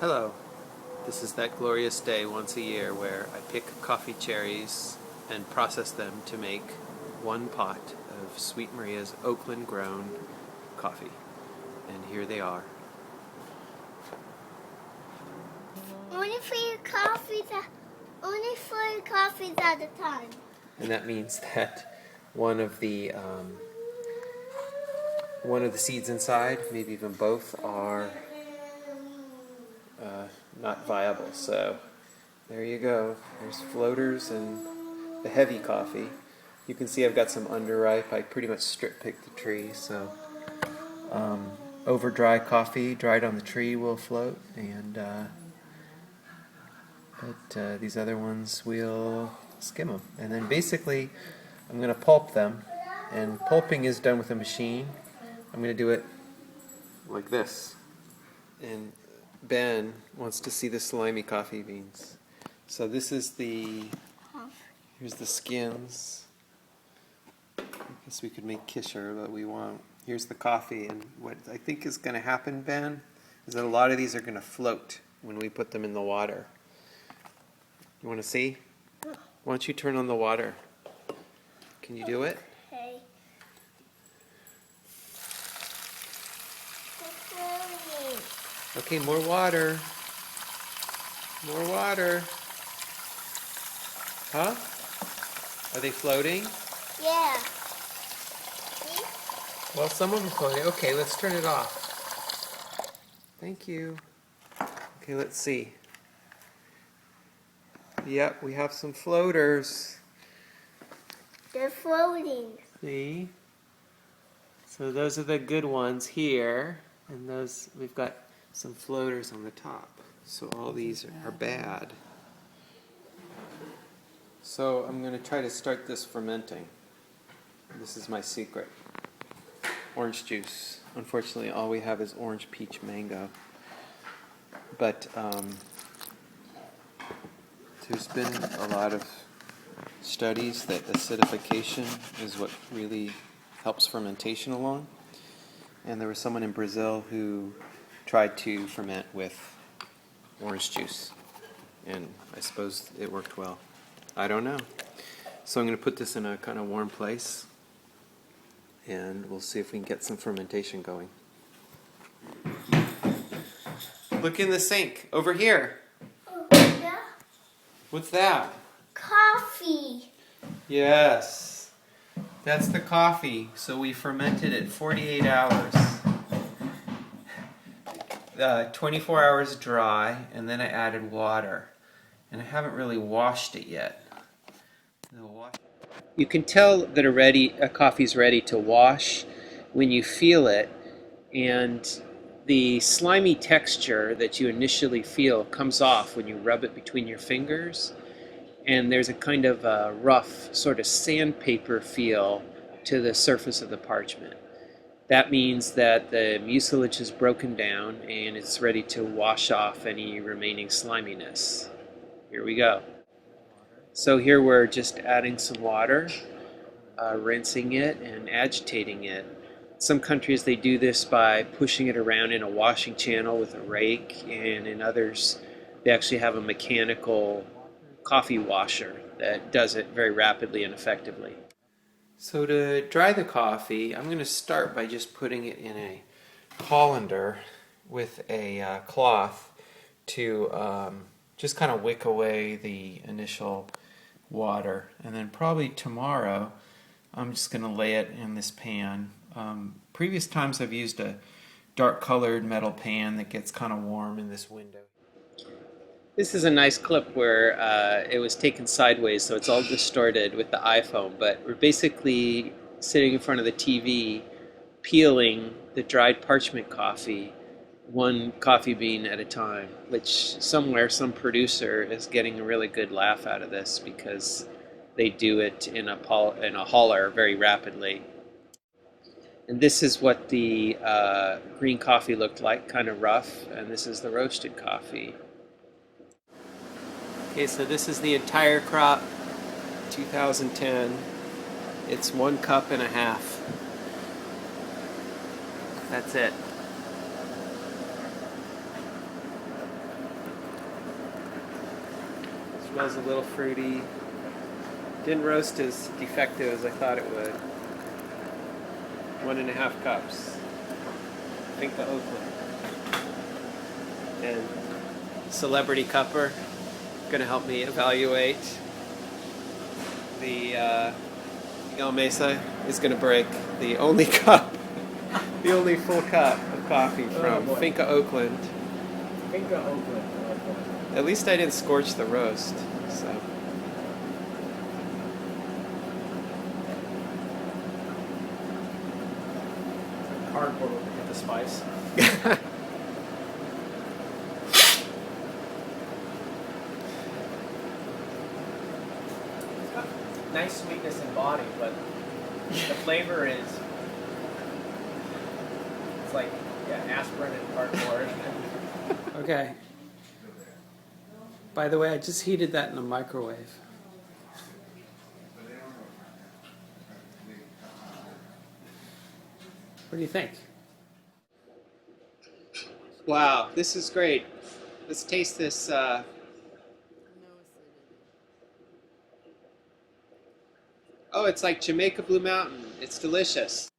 Hello. This is that glorious day once a year where I pick coffee cherries and process them to make one pot of Sweet Maria's Oakland grown coffee. And here they are. Only three coffees at a time. And that means that one of the seeds inside, maybe even both, are not viable. So there you go. There's floaters and the heavy coffee. You can see I've got some underripe. I pretty much strip picked the tree, so over dry coffee, dried on the tree, will float, and but these other ones we'll skim them, and then basically I'm going to pulp them. And pulping is done with a machine. I'm going to do it like this. And Ben wants to see the slimy coffee beans. So this is here's the skins. I guess we could make kisher, but we won't. Here's the coffee, and what I think is going to happen, Ben, is that a lot of these are going to float when we put them in the water. You want to see? Why don't you turn on the water? Can you do it? Okay. Okay, more water. More water. Huh? Are they floating? Yeah. Well, some of them are floating. Okay, let's turn it off. Thank you. Okay, let's see. Yep, we have some floaters. They're floating. See? So those are the good ones here, and those we've got some floaters on the top. So all these are bad. So I'm going to try to start this fermenting. This is my secret. Orange juice. Unfortunately, all we have is orange, peach, mango. But there's been a lot of studies that acidification is what really helps fermentation along. And there was someone in Brazil who tried to ferment with orange juice. And I suppose it worked well. I don't know. So I'm going to put this in a kind of warm place, and we'll see if we can get some fermentation going. Look in the sink, over here. Oh, yeah. What's that? Coffee. Yes, that's the coffee. So we fermented it 48 hours. 24 hours dry, and then I added water. And I haven't really washed it yet. You can tell that a coffee's ready to wash when you feel it, and the slimy texture that you initially feel comes off when you rub it between your fingers, and there's a kind of a rough sort of sandpaper feel to the surface of the parchment. That means that the mucilage is broken down and it's ready to wash off any remaining sliminess. Here we go. So here we're just adding some water, rinsing it and agitating it. Some countries they do this by pushing it around in a washing channel with a rake, and in others they actually have a mechanical coffee washer that does it very rapidly and effectively. So to dry the coffee, I'm going to start by just putting it in a colander with a cloth to just kind of wick away the initial water. And then probably tomorrow I'm just going to lay it in this pan. Previous times I've used a dark colored metal pan that gets kind of warm in this window. This is a nice clip where it was taken sideways, so it's all distorted with the iPhone, but we're basically sitting in front of the TV peeling the dried parchment coffee, one coffee bean at a time, which somewhere some producer is getting a really good laugh out of this because they do it in a hauler very rapidly. And this is what the green coffee looked like, kind of rough, and this is the roasted coffee. Okay, so this is the entire crop, 2010. It's 1.5 cups. That's it. Smells a little fruity. Didn't roast as defective as I thought it would. 1.5 cups. Finca Oakland. And Celebrity Cupper gonna help me evaluate the El Mesa is gonna break the only cup, the only full cup of coffee from Finca Oakland. Finca Oakland. At least I didn't scorch the roast, so. Cardboard with the spice. It's got nice sweetness in body, but the flavor is, it's like, yeah, aspirin and cardboard. Okay. By the way, I just heated that in the microwave. What do you think? Wow, this is great. Let's taste this. Oh, it's like Jamaica Blue Mountain. It's delicious.